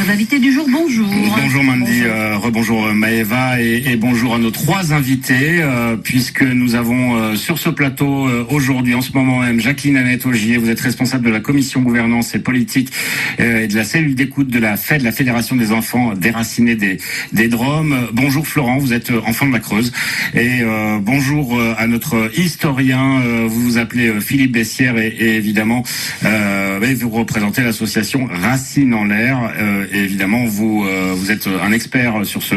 Nos invités du jour, bonjour. Bonjour Mandy, rebonjour Maëva et bonjour à nos trois invités, puisque nous avons sur ce plateau aujourd'hui, en ce moment même, Jacqueline Annette Augier. Vous êtes responsable de la commission gouvernance et politique et de la cellule d'écoute de la FED, la Fédération des enfants déracinés des Drômes. Bonjour Florent, vous êtes enfant de la Creuse. Et bonjour à notre historien, vous vous appelez Philippe Bessières et évidemment vous représentez l'association Racines en l'air. Et évidemment, vous êtes un expert sur ce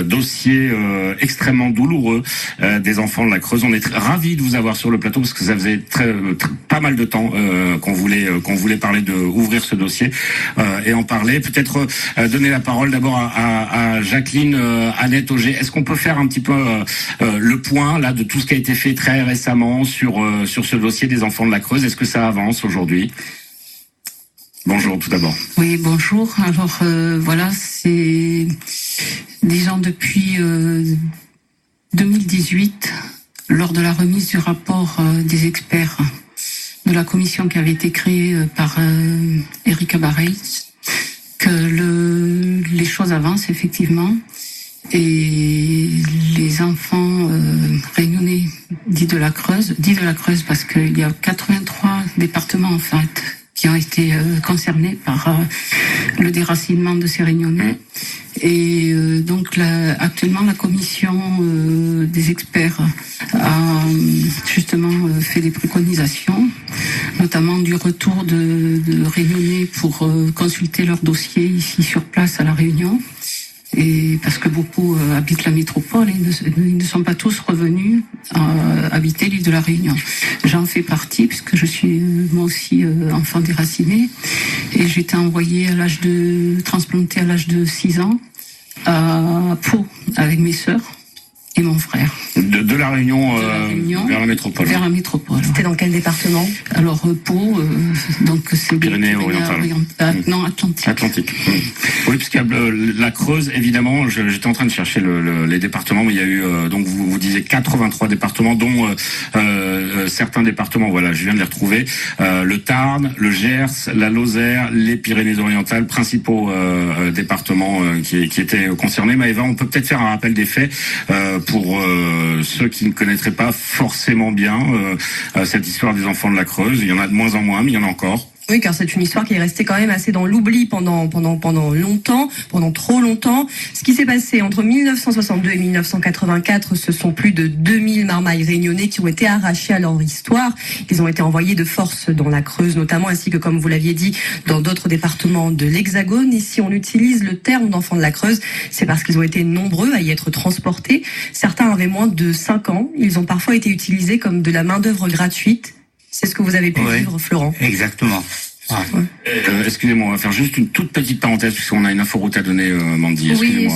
dossier extrêmement douloureux des enfants de la Creuse. On est ravis de vous avoir sur le plateau parce que ça faisait pas mal de temps qu'on voulait parler ouvrir ce dossier et en parler. Peut-être donner la parole d'abord à Jacqueline Annette Augier. Est-ce qu'on peut faire un petit peu le point là de tout ce qui a été fait très récemment sur ce dossier des enfants de la Creuse? Est-ce que ça avance aujourd'hui? Bonjour tout d'abord. Oui, bonjour. Alors voilà, c'est disons depuis 2018, lors de la remise du rapport des experts de la commission qui avait été créée par Erika Barreis, que les choses avancent effectivement et les enfants réunionnais dits de la Creuse parce qu'il y a 83 départements en fait qui ont été concernés par le déracinement de ces Réunionnais. Et donc actuellement la commission des experts a justement fait des préconisations, notamment du retour de Réunionnais pour consulter leur dossier ici sur place à La Réunion. Et parce que beaucoup habitent la métropole et ils ne sont pas tous revenus habiter l'île de la Réunion. J'en fais partie puisque je suis moi aussi enfant déraciné et j'ai été envoyée transplantée à l'âge de 6 ans à Pau avec mes sœurs et mon frère. De la Réunion, vers la métropole. Vers la métropole. C'était dans quel département? Alors Pau, donc c'est Pyrénées-Orientales. Non, Atlantique. Atlantique. Oui, parce qu'il y a la Creuse, évidemment. J'étais en train de chercher les départements, mais il y a eu donc vous disiez 83 départements, dont certains départements. Voilà, je viens de les retrouver. Le Tarn, le Gers, la Lozère, les Pyrénées-Orientales, principaux départements qui étaient concernés. Maëva, on peut peut-être faire un rappel des faits pour ceux qui ne connaîtraient pas forcément bien cette histoire des enfants de la Creuse. Il y en a de moins en moins, mais il y en a encore. Oui, car c'est une histoire qui est restée quand même assez dans l'oubli pendant longtemps, pendant trop longtemps. Ce qui s'est passé entre 1962 et 1984, ce sont plus de 2000 marmailles réunionnais qui ont été arrachés à leur histoire. Ils ont été envoyés de force dans la Creuse notamment, ainsi que, comme vous l'aviez dit, dans d'autres départements de l'Hexagone. Et si on utilise le terme d'enfants de la Creuse, c'est parce qu'ils ont été nombreux à y être transportés. Certains avaient moins de 5 ans. Ils ont parfois été utilisés comme de la main-d'œuvre gratuite. C'est ce que vous avez pu vivre, Florent. Exactement. Excusez-moi, on va faire juste une toute petite parenthèse puisqu'on a une inforoute à donner, Mandy. Oui,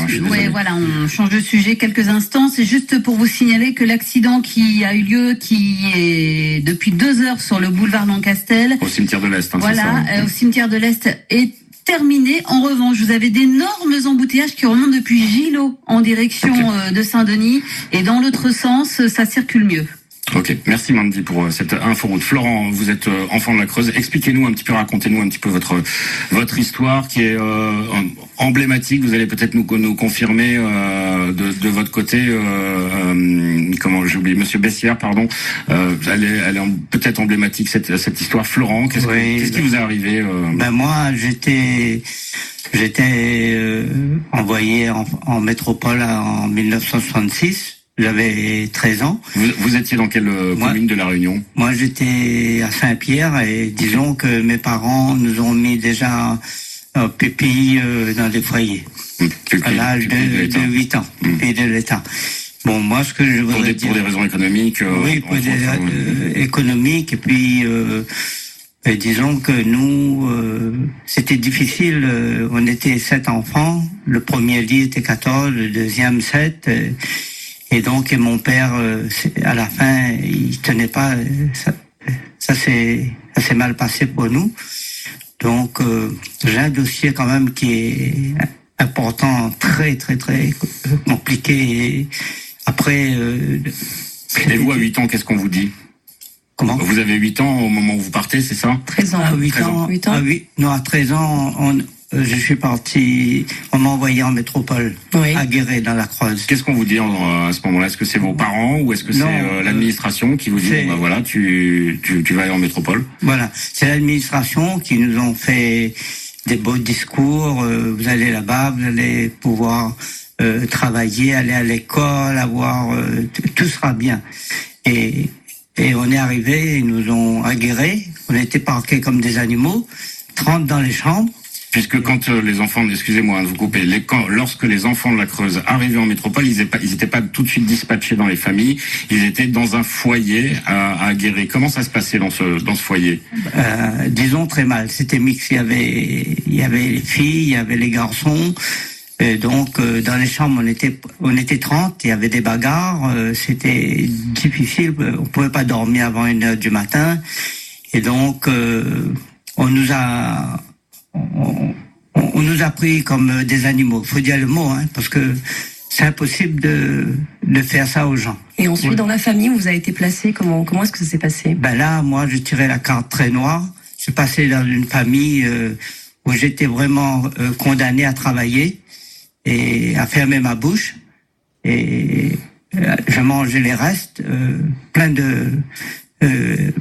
voilà, on change de sujet quelques instants. C'est juste pour vous signaler que l'accident qui a eu lieu, qui est depuis 2 heures sur le boulevard Lancastel, au cimetière de l'Est. Voilà, c'est ça, au cimetière de l'Est est terminé. En revanche, vous avez d'énormes embouteillages qui remontent depuis Gillot en direction de Saint-Denis et dans l'autre sens, ça circule mieux. Ok, merci Mandy pour cette inforoute. Florent, vous êtes enfant de la Creuse. Expliquez-nous un petit peu, racontez-nous un petit peu votre histoire qui est emblématique. Vous allez peut-être nous confirmer de votre côté. Comment j'ai oublié, Monsieur Bessières, pardon. Elle est peut-être emblématique cette histoire. Florent, qu'est-ce qui vous est arrivé Moi, j'étais envoyé en métropole en 1966. J'avais 13 ans. Vous étiez dans quelle commune de La Réunion? Moi, j'étais à Saint-Pierre et disons que mes parents nous ont mis déjà pupille dans des foyers à l'âge de 8 ans, pupille de l'État. Bon, moi, ce que je voudrais dire... Pour des raisons économiques Oui, pour des raisons économiques et puis... disons que nous, c'était difficile. On était 7 enfants. Le premier lit était 14, le deuxième 7... Et donc, mon père, à la fin, il tenait pas. Ça s'est mal passé pour nous. Donc, j'ai un dossier quand même qui est important, très, très, très compliqué. Et après. Et vous, à 8 ans, qu'est-ce qu'on vous dit? Comment? Vous avez 8 ans au moment où vous partez, c'est ça? 13 ans. À 8 ans. 8 ans. Non, à 13 ans, je suis parti, on m'a envoyé en métropole, Oui. à Guéret, dans la Creuse. Qu'est-ce qu'on vous dit à ce moment-là? Est-ce que c'est vos parents ou est-ce que Non, c'est l'administration qui vous dit c'est- bon, bah, voilà, tu vas aller en métropole? Voilà, c'est l'administration qui nous ont fait des beaux discours. Vous allez là-bas, vous allez pouvoir travailler, aller à l'école, avoir tout sera bien. Et on est arrivé, ils nous ont aguerrés. On a été parqués comme des animaux, 30 dans les chambres. Puisque quand les enfants, excusez-moi de vous couper, lorsque les enfants de la Creuse arrivaient en métropole, ils étaient pas tout de suite dispatchés dans les familles, ils étaient dans un foyer à Guéret. Comment ça se passait dans ce foyer? Disons très mal. C'était mix. Il y avait les filles, il y avait les garçons. Et donc dans les chambres, on était 30. Il y avait des bagarres. C'était difficile. On pouvait pas dormir avant 1h du matin. Et donc on nous a pris comme des animaux. Faut dire le mot, hein, parce que c'est impossible de faire ça aux gens. Et ensuite, dans la famille où vous avez été placé, comment est-ce que ça s'est passé? Ben là, moi, je tirais la carte très noire. Je suis passé dans une famille où j'étais vraiment condamné à travailler et à fermer ma bouche. Et je mangeais les restes, plein de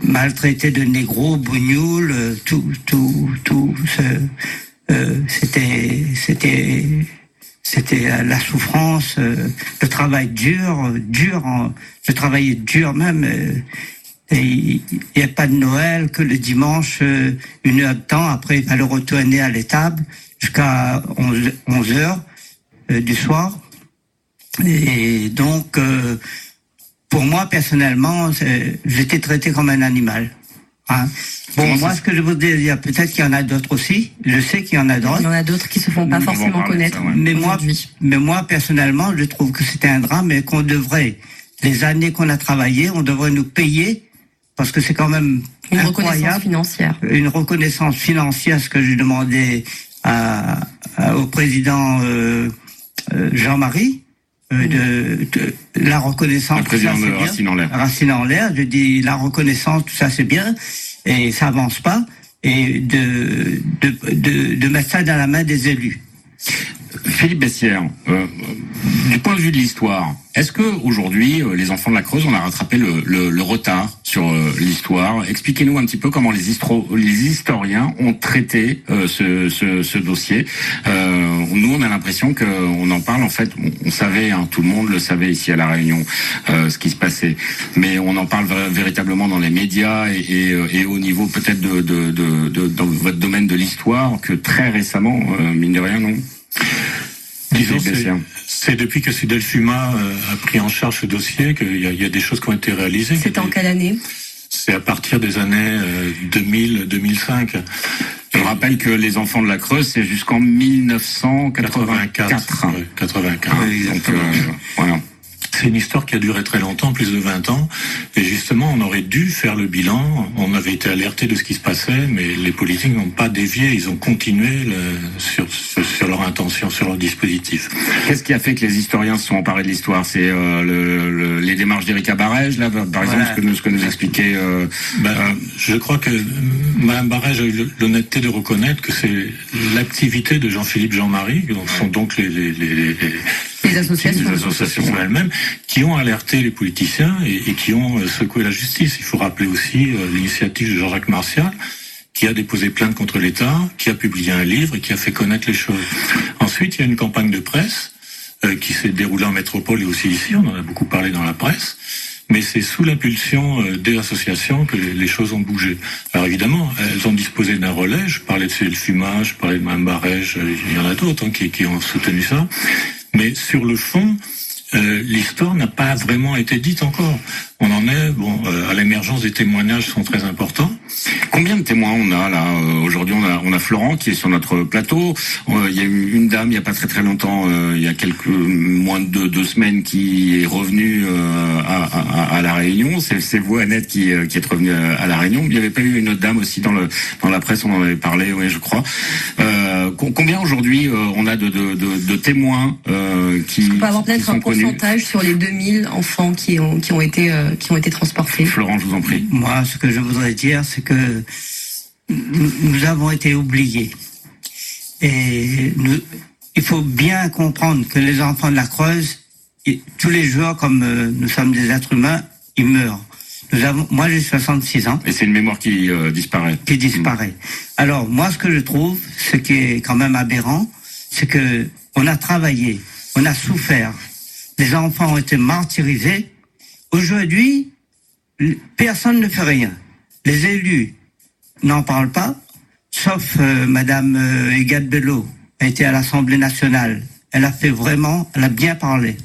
maltraités de négros, bougnoules, tout. C'était la souffrance, le travail dur. Je travaillais dur même. Et il n'y a pas de Noël que le dimanche, 1h de temps. Après, il fallait retourner à l'étable jusqu'à 11h du soir. Et donc, pour moi, personnellement, j'étais traité comme un animal. Hein. Bon, moi, ce que je voudrais dire, peut-être qu'il y en a d'autres aussi. Je sais qu'il y en a d'autres. Il y en a d'autres qui se font pas forcément connaître. Ça, ouais. Mais moi, personnellement, je trouve que c'était un drame et qu'on devrait, les années qu'on a travaillé, on devrait nous payer parce que c'est quand même Une incroyable. reconnaissance financière. Une reconnaissance financière, ce que j'ai demandé au président Jean-Marie. De la reconnaissance. Le président tout ça, de c'est bien. Racine en l'air. Racine en l'air. Je dis la reconnaissance, tout ça c'est bien, et ça avance pas, et de mettre ça dans la main des élus. Philippe Bessières, du point de vue de l'histoire, est-ce que aujourd'hui les enfants de la Creuse, on a rattrapé le retard sur l'histoire? Expliquez-nous un petit peu comment les historiens ont traité ce dossier. Nous, on a l'impression qu'on en parle. En fait, on savait, hein, tout le monde le savait ici à La Réunion, ce qui se passait, mais on en parle véritablement dans les médias et au niveau peut-être dans votre domaine de l'histoire que très récemment, mine de rien, non. Disons, c'est depuis que Sudelfuma a pris en charge ce dossier qu'il y a des choses qui ont été réalisées. C'était en quelle année? C'est à partir des années 2000-2005. Je rappelle que les enfants de la Creuse, c'est jusqu'en 1984. Ouais, 84. Donc, voilà. C'est une histoire qui a duré très longtemps, plus de 20 ans. Et justement, on aurait dû faire le bilan. On avait été alerté de ce qui se passait, mais les politiques n'ont pas dévié. Ils ont continué sur leur intention, sur leur dispositif. Qu'est-ce qui a fait que les historiens se sont emparés de l'histoire? C'est les démarches d'Erika Barège, là, par exemple, ce que nous expliquait... je crois que Mme Barège a eu l'honnêteté de reconnaître que c'est l'activité de Jean-Philippe Jean-Marie, donc sont donc Les associations elles-mêmes, qui ont alerté les politiciens et qui ont secoué la justice. Il faut rappeler aussi l'initiative de Jean-Jacques Martial, qui a déposé plainte contre l'État, qui a publié un livre et qui a fait connaître les choses. Ensuite, il y a une campagne de presse qui s'est déroulée en métropole et aussi ici, on en a beaucoup parlé dans la presse, mais c'est sous l'impulsion des associations que les choses ont bougé. Alors évidemment, elles ont disposé d'un relais, je parlais de Sudelfuma, je parlais de Mme Barège, il y en a d'autres qui ont soutenu ça, mais sur le fond, l'histoire n'a pas vraiment été dite encore. On en est, à l'émergence des témoignages sont très importants. Combien de témoins on a là aujourd'hui? On a Florent qui est sur notre plateau. Il y a eu une dame il y a pas très longtemps, il y a moins de 2 semaines, qui est revenue à La Réunion. C'est vous, Annette, qui êtes revenue à La Réunion. Il n'y avait pas eu une autre dame aussi dans la presse, on en avait parlé, oui, je crois. Combien aujourd'hui on a de témoins qui on peut avoir peut-être un connus? pourcentage sur les 2000 enfants qui ont été transportés? Florent, je vous en prie. Moi, ce que je voudrais dire, c'est que nous avons été oubliés. Et il faut bien comprendre que les enfants de la Creuse, tous les jours, comme nous sommes des êtres humains, ils meurent. Moi, j'ai 66 ans. Et c'est une mémoire qui disparaît. Qui disparaît. Alors, moi, ce que je trouve, ce qui est quand même aberrant, c'est que on a travaillé, on a souffert. Les enfants ont été martyrisés. Aujourd'hui, personne ne fait rien. Les élus n'en parlent pas, sauf Madame Egad Bello, a été à l'Assemblée nationale. Elle a bien parlé.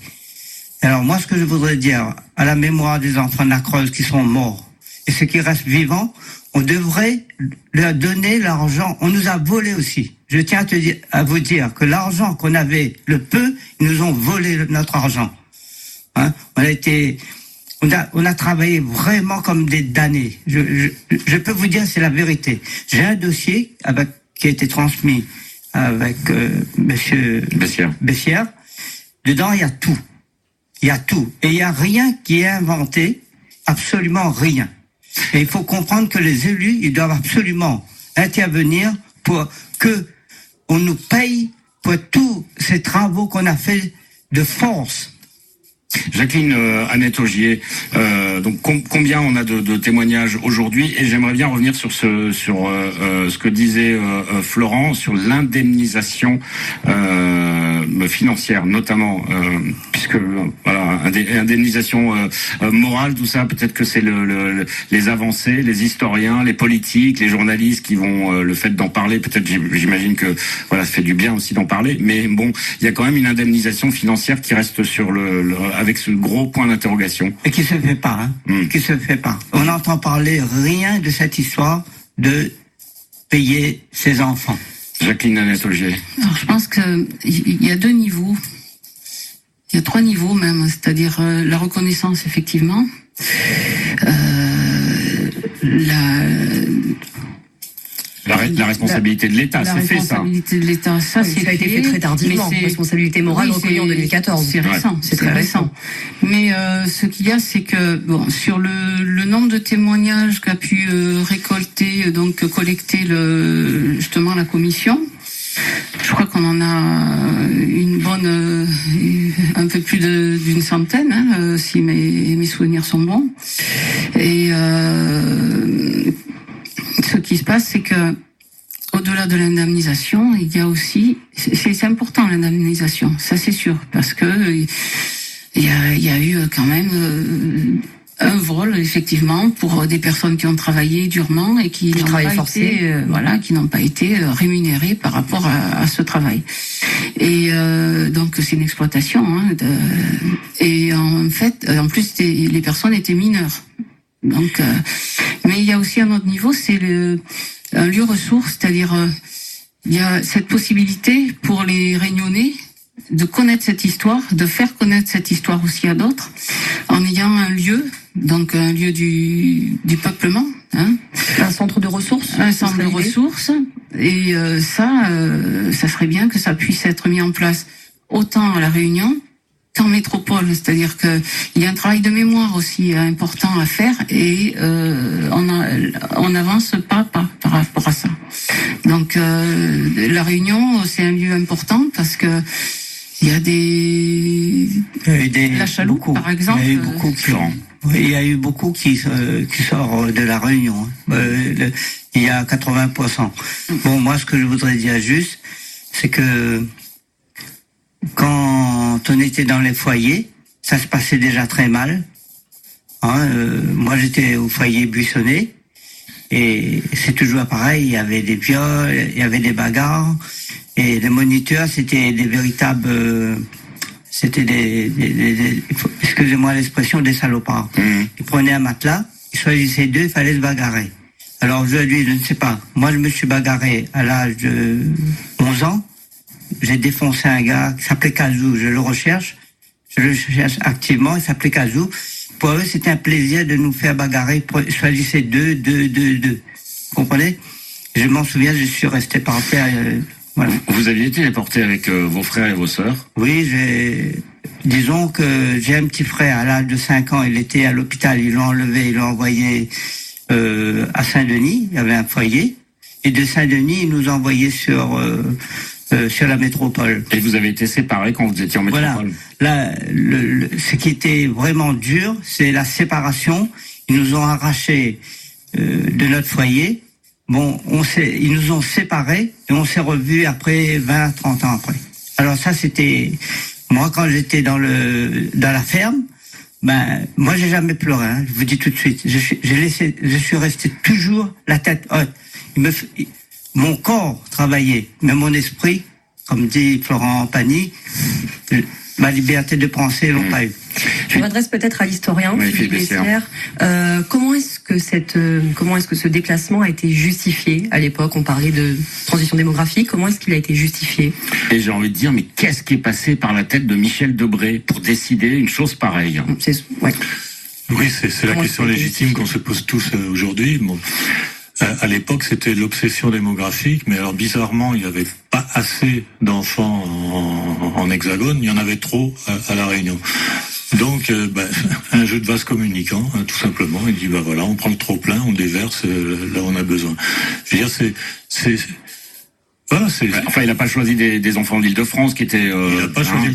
Alors moi, ce que je voudrais dire, à la mémoire des enfants de la Creuse qui sont morts, et ceux qui restent vivants, on devrait leur donner l'argent. On nous a volé aussi. Je tiens à vous dire que l'argent qu'on avait, le peu, ils nous ont volé notre argent. Hein? On a travaillé vraiment comme des damnés. Je peux vous dire, c'est la vérité. J'ai un dossier qui a été transmis avec Monsieur Bessières. Dedans, il y a tout. Il y a tout. Et il n'y a rien qui est inventé, absolument rien. Et il faut comprendre que les élus, ils doivent absolument intervenir pour que on nous paye pour tous ces travaux qu'on a fait de force. Jacqueline Annette Augier, donc combien on a de témoignages aujourd'hui, et j'aimerais bien revenir sur ce que disait Florent sur l'indemnisation financière, notamment puisque voilà, indemnisation morale, tout ça, peut-être que c'est les avancées, les historiens, les politiques, les journalistes qui vont le fait d'en parler. Peut-être, j'imagine que voilà, ça fait du bien aussi d'en parler, mais bon, il y a quand même une indemnisation financière qui reste sur avec ce gros point d'interrogation. Et qui se fait pas, hein. Qui se fait pas. On n'entend parler rien de cette histoire de payer ses enfants. Jacqueline Annette Augier. Alors, je pense qu'il y a 2 niveaux. Il y a 3 niveaux même, c'est-à-dire la reconnaissance, effectivement. La responsabilité de l'État, c'est fait ça. La responsabilité de l'État, ça a été fait très tardivement. Responsabilité morale reconnue en 2014. C'est récent, c'est très récent. Mais ce qu'il y a, c'est que bon, sur le nombre de témoignages qu'a pu collecter justement la commission, je crois qu'on en a un peu plus d'une centaine, hein, si mes souvenirs sont bons. Et ce qui se passe, c'est que au-delà de l'indemnisation, il y a aussi, c'est important l'indemnisation, ça c'est sûr, parce que il y a eu quand même un vol effectivement pour des personnes qui ont travaillé durement et qui n'ont pas été rémunérées par rapport à ce travail. Et donc c'est une exploitation. Hein, et en fait, en plus les personnes étaient mineures. Donc, mais il y a aussi un autre niveau, c'est un lieu ressource, c'est-à-dire il y a cette possibilité pour les Réunionnais de connaître cette histoire, de faire connaître cette histoire aussi à d'autres, en ayant un lieu, donc un lieu du peuplement, hein, un centre de ressources, et ça serait bien que ça puisse être mis en place autant à La Réunion qu'en métropole, c'est-à-dire que il y a un travail de mémoire aussi important à faire, et on n'avance pas par rapport à ça. Donc La Réunion, c'est un lieu important parce que il y a la Chaloupe, par exemple. Il y a eu beaucoup qui sortent de La Réunion. Il y a 80%. Bon, moi, ce que je voudrais dire juste, c'est que quand on était dans les foyers, ça se passait déjà très mal. Hein, moi, j'étais au foyer buissonné, et c'est toujours pareil. Il y avait des viols, il y avait des bagarres, et les moniteurs, c'était des véritables, excusez-moi l'expression, des salopards. Ils prenaient un matelas, ils choisissaient 2, il fallait se bagarrer. Alors aujourd'hui, je ne sais pas. Moi, je me suis bagarré à l'âge de 11 ans. J'ai défoncé un gars qui s'appelait Kazou. Je le recherche activement. Il s'appelait Kazou. Pour eux, c'était un plaisir de nous faire bagarrer. Choisissez 2. Vous comprenez? Je m'en souviens, je suis resté par terre. Voilà. Vous aviez été déporté avec vos frères et vos sœurs? Oui, disons que j'ai un petit frère à l'âge de 5 ans. Il était à l'hôpital. Ils l'ont enlevé, ils l'ont envoyé à Saint-Denis. Il y avait un foyer. et de Saint-Denis, ils nous envoyaient sur la métropole. Et vous avez été séparés quand vous étiez en métropole. Voilà. Là, ce qui était vraiment dur, c'est la séparation. Ils nous ont arrachés de notre foyer. Bon, ils nous ont séparés et on s'est revus après 20, 30 ans après. Alors ça, c'était moi quand j'étais dans la ferme. Ben, moi, j'ai jamais pleuré. Hein, je vous dis tout de suite. Je suis resté toujours la tête haute. Mon corps travaillait, mais mon esprit, comme dit Florent Pagny, ma liberté de penser, l'ont pas eu. Je m'adresse peut-être à l'historien Philippe Bessières. Comment est-ce que ce déplacement a été justifié à l'époque? On parlait de transition démographique. Comment est-ce qu'il a été justifié? Et j'ai envie de dire, mais qu'est-ce qui est passé par la tête de Michel Debré pour décider une chose pareille? Oui, c'est la question légitime qu'on se pose tous aujourd'hui. Bon. À l'époque, c'était l'obsession démographique, mais alors bizarrement, il n'y avait pas assez d'enfants en hexagone, il y en avait trop à La Réunion. Donc, un jeu de vase communicant, hein, tout simplement. Il dit, voilà, on prend le trop-plein, on déverse là où on a besoin. Je veux dire, voilà, enfin, il n'a pas choisi des enfants d'Île-de-France qui étaient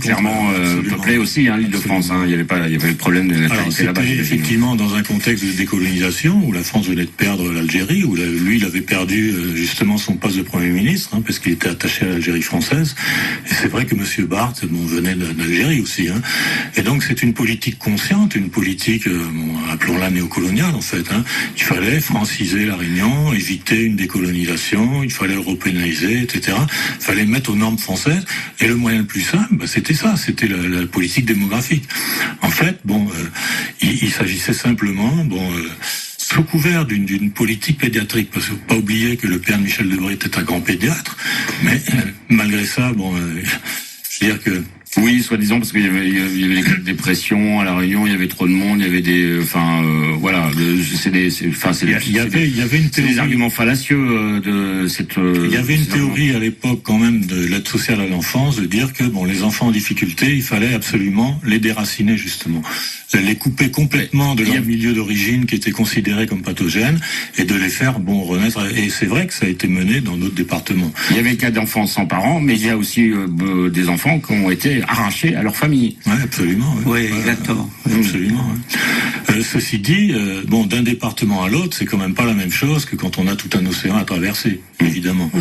clairement peuplés aussi, l'Île-de-France. Il y avait le problème de la natalité là-bas. Effectivement, dans un contexte de décolonisation où la France venait de perdre l'Algérie, où lui, il avait perdu justement son poste de Premier ministre, parce qu'il était attaché à l'Algérie française. Et c'est vrai que Monsieur Barthes venait d'Algérie aussi. Et donc, c'est une politique consciente, une politique, appelons-la néocoloniale en fait. Il fallait franciser la Réunion, éviter une décolonisation, il fallait européaniser, etc. Il fallait mettre aux normes françaises. Et le moyen le plus simple, c'était ça, c'était la politique démographique. En fait, il s'agissait simplement, sous couvert d'une politique pédiatrique, parce qu'il ne faut pas oublier que le père de Michel Debré était un grand pédiatre, mais malgré ça, je veux dire que oui, soi-disant parce qu'il y avait des cas de dépression à La Réunion, il y avait trop de monde, il y avait il y avait une théorie, des arguments fallacieux de cette. Il y avait une théorie à l'époque quand même de l'aide sociale à l'enfance de dire que les enfants en difficulté, il fallait absolument les déraciner justement, les couper complètement de leur milieu d'origine qui était considéré comme pathogène et de les faire renaître. Et c'est vrai que ça a été mené dans d'autres départements. Il y avait des cas d'enfants sans parents, mais il y a aussi des enfants qui ont été arrachés à leur famille. Oui, absolument. Oui, exactement. Absolument. Ceci dit, d'un département à l'autre, c'est quand même pas la même chose que quand on a tout un océan à traverser, évidemment.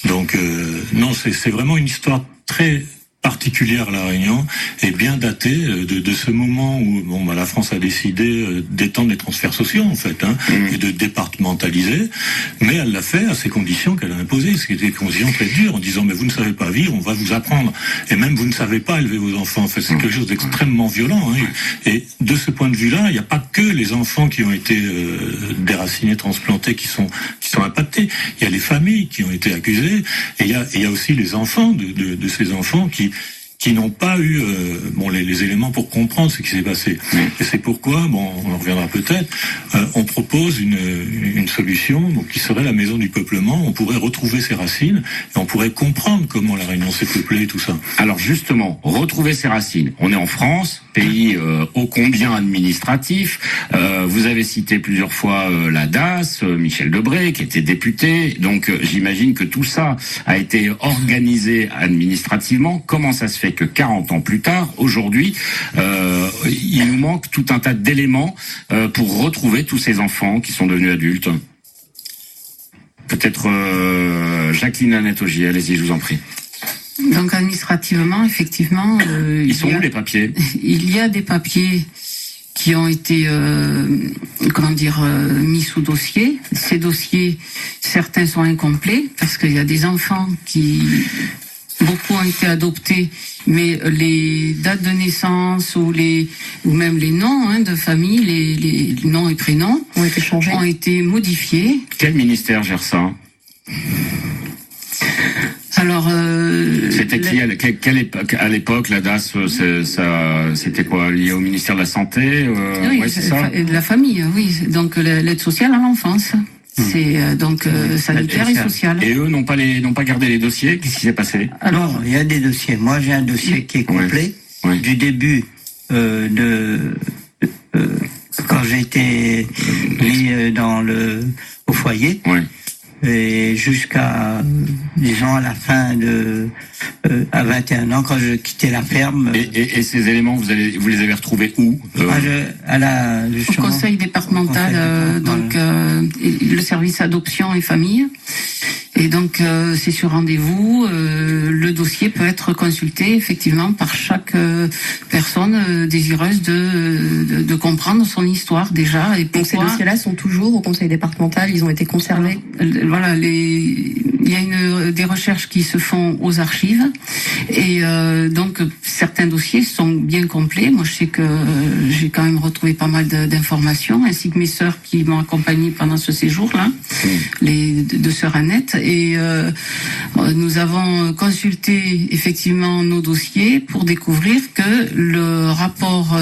Donc, non, c'est vraiment une histoire très particulière, La Réunion, et bien datée de ce moment où la France a décidé d'étendre les transferts sociaux en fait, et de départementaliser, mais elle l'a fait à ces conditions qu'elle a imposées, ce qui était des conditions très dures, en disant mais vous ne savez pas vivre, on va vous apprendre, et même vous ne savez pas élever vos enfants. En fait, c'est quelque chose d'extrêmement violent, et de ce point de vue-là, il n'y a pas que les enfants qui ont été déracinés, transplantés, qui sont impactés. Il y a les familles qui ont été accusées, et il y a aussi les enfants de ces enfants qui n'ont pas eu les éléments pour comprendre ce qui s'est passé. Et c'est pourquoi, on en reviendra peut-être, on propose une solution qui serait la maison du peuplement. On pourrait retrouver ses racines et on pourrait comprendre comment la Réunion s'est peuplée et tout ça. Alors justement, retrouver ses racines. On est en France, pays ô combien administratif. Vous avez cité plusieurs fois la DAS, Michel Debré, qui était député. Donc j'imagine que tout ça a été organisé administrativement. Comment ça se fait que 40 ans plus tard, aujourd'hui, il nous manque tout un tas d'éléments pour retrouver tous ces enfants qui sont devenus adultes? Peut-être Jacqueline Annette-Augier, allez-y, je vous en prie. Donc administrativement, effectivement... Ils sont où les papiers? Il y a des papiers qui ont été mis sous dossier. Ces dossiers, certains sont incomplets parce qu'il y a des enfants qui... Beaucoup ont été adoptés, mais les dates de naissance ou même les noms de famille, les noms et prénoms ont été changés, ont été modifiés. Quel ministère gère ça? Alors, c'était qui à l'époque la DAS? C'était quoi, lié au ministère de la Santé? Oui, c'est ça. De la famille, oui. Donc l'aide sociale à l'enfance. C'est sanitaire et social. Et eux n'ont pas gardé les dossiers. Qu'est-ce qui s'est passé? Alors, il y a des dossiers. Moi, j'ai un dossier qui est complet du début quand j'ai été mis au foyer. et jusqu'à, disons, à la fin à 21 ans, quand je quittais la ferme. Et ces éléments, vous les avez retrouvés où? Au conseil départemental, donc le service adoption et famille. Et donc c'est sur rendez-vous. Le dossier peut être consulté effectivement par chaque personne désireuse de comprendre son histoire déjà. Et donc ces dossiers-là sont toujours au conseil départemental, ils ont été conservés. Voilà, il y a des recherches qui se font aux archives et donc certains dossiers sont bien complets. Moi je sais que j'ai quand même retrouvé pas mal d'informations, ainsi que mes sœurs qui m'ont accompagnée pendant ce séjour-là, les deux sœurs Annette. Et nous avons consulté effectivement nos dossiers pour découvrir que le rapport,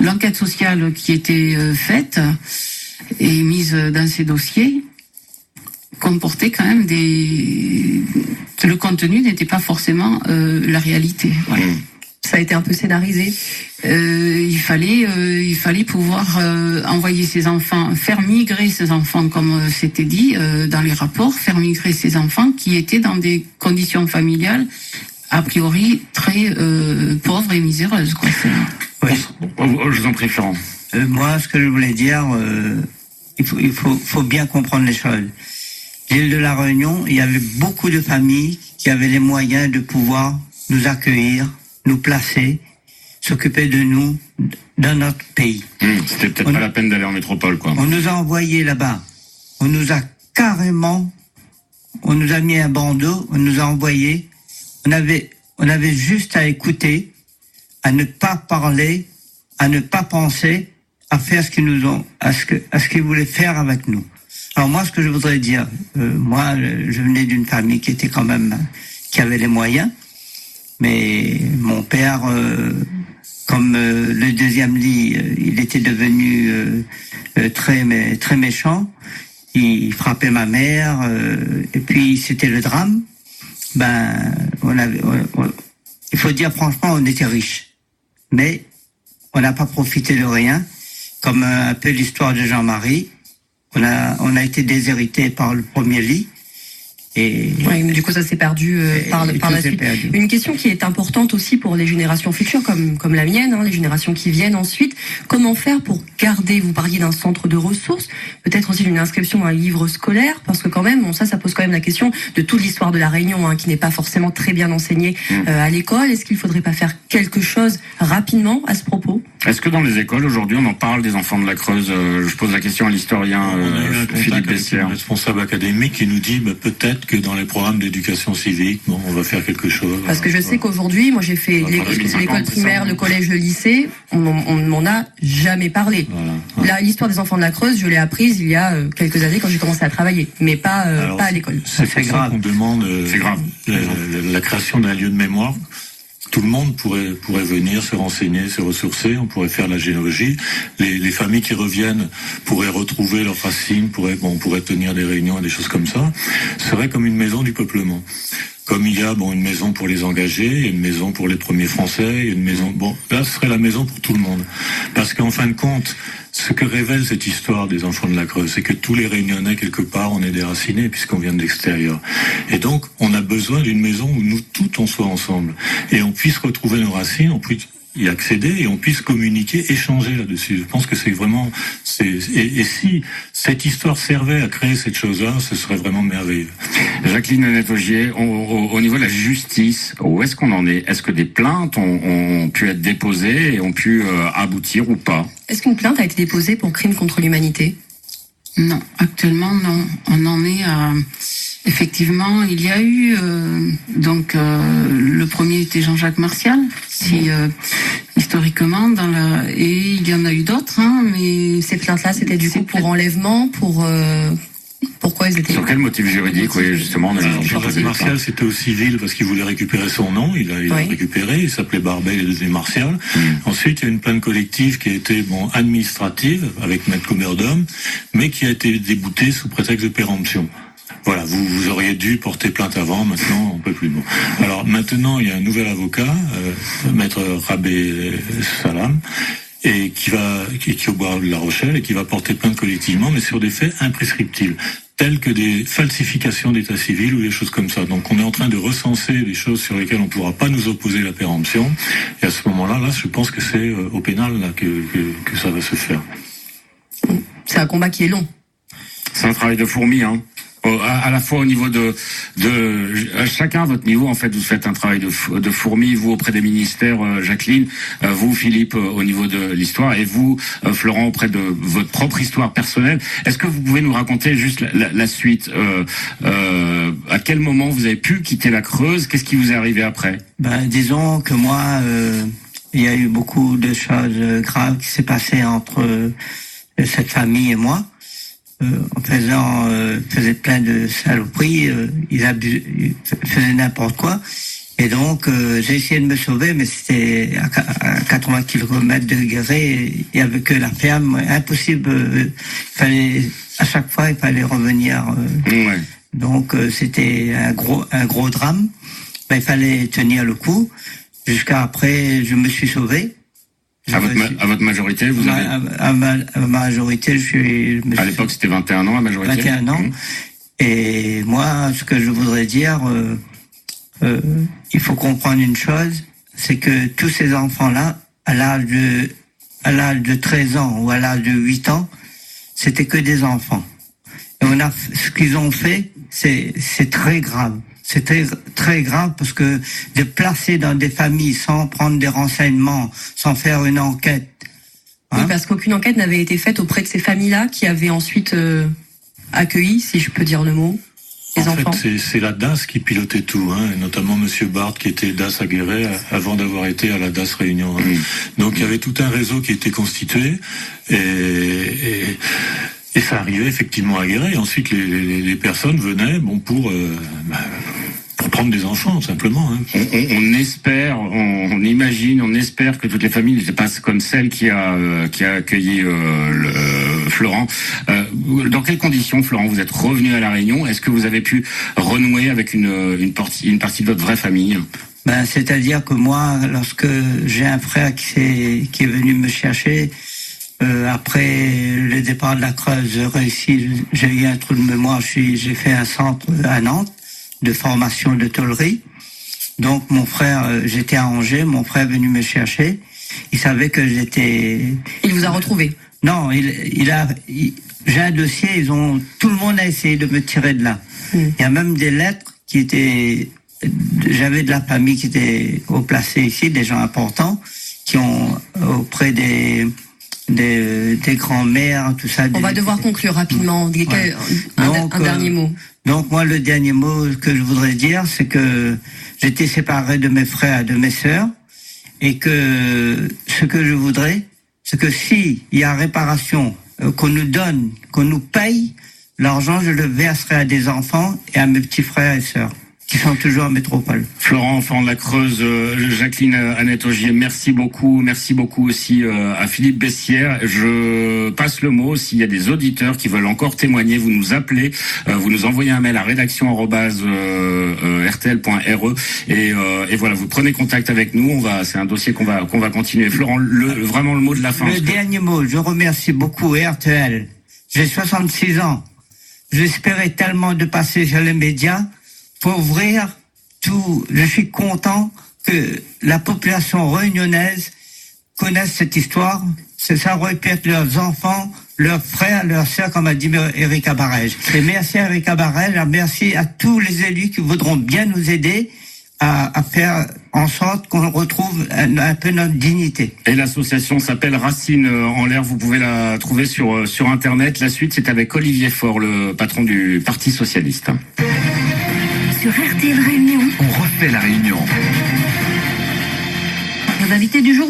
l'enquête sociale qui était faite et mise dans ces dossiers comportait quand même le contenu n'était pas forcément la réalité. Voilà. Ça a été un peu scénarisé. Il fallait pouvoir envoyer ses enfants, faire migrer ses enfants, comme c'était dit dans les rapports, faire migrer ses enfants qui étaient dans des conditions familiales a priori très pauvres et miséreuses, quoi. Oui. Je vous en prie, Florent. Moi, ce que je voulais dire, il faut bien comprendre les choses. L'île de la Réunion, il y avait beaucoup de familles qui avaient les moyens de pouvoir nous accueillir, nous placer, s'occuper de nous dans notre pays. C'était peut-être pas la peine d'aller en métropole, quoi. On nous a envoyés là-bas. On nous a mis un bandeau, on nous a envoyés. On avait juste à écouter, à ne pas parler, à ne pas penser, à faire à ce qu'ils voulaient faire avec nous. Alors moi, ce que je voudrais dire, moi, je venais d'une famille qui avait les moyens. Mais mon père, comme le deuxième lit, il était devenu très méchant. Il frappait ma mère, et puis c'était le drame. Il faut dire franchement, on était riches, mais on n'a pas profité de rien. Comme un peu l'histoire de Jean-Marie, on a été déshérité par le premier lit. Oui, mais du coup, ça s'est perdu par la suite. Une question qui est importante aussi pour les générations futures, comme la mienne, les générations qui viennent ensuite. Comment faire pour garder, vous parliez d'un centre de ressources, peut-être aussi d'une inscription dans un livre scolaire, parce que quand même, ça pose quand même la question de toute l'histoire de la Réunion, qui n'est pas forcément très bien enseignée à l'école. Est-ce qu'il faudrait pas faire quelque chose rapidement à ce propos? Est-ce que dans les écoles, aujourd'hui, on en parle des enfants de la Creuse? Je pose la question à l'historien Philippe Bessières. Un responsable académique qui nous dit peut-être que dans les programmes d'éducation civique, on va faire quelque chose. Parce que je sais qu'aujourd'hui, moi j'ai fait l'école primaire, le collège, le lycée, on ne m'en a jamais parlé. Voilà. L'histoire des enfants de la Creuse, je l'ai apprise il y a quelques années quand j'ai commencé à travailler, mais pas à l'école. C'est grave. On demande la création d'un lieu de mémoire. Tout le monde pourrait venir se renseigner, se ressourcer, on pourrait faire la généalogie. Les familles qui reviennent pourraient retrouver leurs racines, on pourrait tenir des réunions et des choses comme ça. Ce serait comme une maison du peuplement. Comme il y a une maison pour les engagés, une maison pour les premiers Français, une maison... là, ce serait la maison pour tout le monde. Parce qu'en fin de compte, ce que révèle cette histoire des enfants de la Creuse, c'est que tous les Réunionnais, quelque part, on est déracinés puisqu'on vient de l'extérieur. Et donc, on a besoin d'une maison où nous, tous, on soit ensemble. Et on puisse retrouver nos racines, on puisse y accéder et on puisse communiquer, échanger là-dessus. Je pense que c'est vraiment... Et si cette histoire servait à créer cette chose-là, ce serait vraiment merveilleux. Jacqueline Annette-Augier, au niveau de la justice, où est-ce qu'on en est? Est-ce que des plaintes ont pu être déposées et ont pu aboutir ou pas? Est-ce qu'une plainte a été déposée pour crime contre l'humanité? Non, actuellement non. On en est à... Effectivement, il y a eu le premier était Jean-Jacques Martial, historiquement et il y en a eu d'autres, mais ces plaintes-là, c'était du coup pour enlèvement, pourquoi ils étaient... Sur quel motif juridique, oui, justement? Jean-Jacques Martial, c'était au civil parce qu'il voulait récupérer son nom. Il a récupéré. Il s'appelait Barbet, il devenu Martial. Ensuite, il y a une plainte collective qui a été administrative avec Maître Commerdom, mais qui a été déboutée sous prétexte de péremption. Voilà, vous auriez dû porter plainte avant, maintenant on peut plus. Alors maintenant, il y a un nouvel avocat, Maître Rabé Salam, et qui est au bois de La Rochelle et qui va porter plainte collectivement, mais sur des faits imprescriptibles, tels que des falsifications d'état civil ou des choses comme ça. Donc on est en train de recenser des choses sur lesquelles on ne pourra pas nous opposer la péremption. Et à ce moment-là, je pense que c'est au pénal là, que ça va se faire. C'est un combat qui est long. C'est un travail de fourmi, hein. À la fois au niveau de chacun à votre niveau, en fait, vous faites un travail de fourmi, vous auprès des ministères, Jacqueline, vous, Philippe, au niveau de l'histoire, et vous, Florent, auprès de votre propre histoire personnelle. Est-ce que vous pouvez nous raconter juste la suite, à quel moment vous avez pu quitter la Creuse? Qu'est-ce qui vous est arrivé après? Disons que moi, il y a eu beaucoup de choses graves qui s'est passé entre cette famille et moi. Faisait plein de saloperies, ils faisaient n'importe quoi. Et donc, j'ai essayé de me sauver, mais c'était à 80 km de Guéret, il y avait que la ferme, impossible. À chaque fois, il fallait revenir. Ouais. Donc, c'était un gros drame. Il fallait tenir le coup. Jusqu'à après, je me suis sauvé. À votre majorité, vous avez... À ma majorité, À l'époque, c'était 21 ans, la majorité. 21 ans. Et moi, ce que je voudrais dire, il faut comprendre une chose, c'est que tous ces enfants-là, à l'âge de 13 ans ou à l'âge de 8 ans, c'était que des enfants. Et ce qu'ils ont fait, c'est très grave. C'est très grave parce que de placer dans des familles sans prendre des renseignements, sans faire une enquête. Oui, parce qu'aucune enquête n'avait été faite auprès de ces familles-là qui avaient ensuite accueilli, si je peux dire le mot, les enfants. En fait, c'est la DAS qui pilotait tout, et notamment Monsieur Barthes qui était DAS à Guéret avant d'avoir été à la DAS Réunion. Donc il y avait tout un réseau qui était constitué et ça arrivait effectivement à Guéret. Et ensuite, les personnes venaient, pour prendre des enfants, simplement. On espère, on imagine, on espère que toutes les familles n'étaient pas comme celle qui a accueilli Florent. Dans quelles conditions, Florent, vous êtes revenu à La Réunion? Est-ce que vous avez pu renouer avec une partie de votre vraie famille? C'est-à-dire que moi, lorsque j'ai un frère qui est venu me chercher, après le départ de la Creuse, j'ai eu un trou de mémoire, j'ai fait un centre à Nantes de formation de tôlerie. Donc mon frère, j'étais à Angers, mon frère est venu me chercher. Il savait que j'étais... Il vous a retrouvé? Non, j'ai un dossier, tout le monde a essayé de me tirer de là. Il y a même des lettres j'avais de la famille qui était haut placée ici, des gens importants, qui ont auprès des grands-mères, tout ça. On va devoir conclure rapidement. Ouais. Un dernier mot. Donc moi, le dernier mot que je voudrais dire, c'est que j'étais séparé de mes frères, de mes sœurs, et que ce que je voudrais, c'est que s'il y a réparation, qu'on nous donne, qu'on nous paye, l'argent, je le verserai à des enfants et à mes petits frères et sœurs qui sont toujours en métropole. Florent, enfant de la Creuse, Jacqueline Annette Augier, merci beaucoup aussi à Philippe Bessières. Je passe le mot, s'il y a des auditeurs qui veulent encore témoigner, vous nous appelez, vous nous envoyez un mail à rédaction@rtl.re et voilà, vous prenez contact avec nous, c'est un dossier qu'on va continuer. Florent, vraiment le mot de la fin. Le dernier mot, je remercie beaucoup RTL. J'ai 66 ans. J'espérais tellement de passer sur les médias pour ouvrir tout. Je suis content que la population réunionnaise connaisse cette histoire. Ça aurait pu être leurs enfants, leurs frères, leurs sœurs, comme a dit Erika Barège. Et merci à Erika Barège, merci à tous les élus qui voudront bien nous aider à faire en sorte qu'on retrouve un peu notre dignité. Et l'association s'appelle Racine en l'air, vous pouvez la trouver sur Internet. La suite, c'est avec Olivier Faure, le patron du Parti Socialiste. Sur RTL Réunion, on refait la Réunion. Nos invités du jour.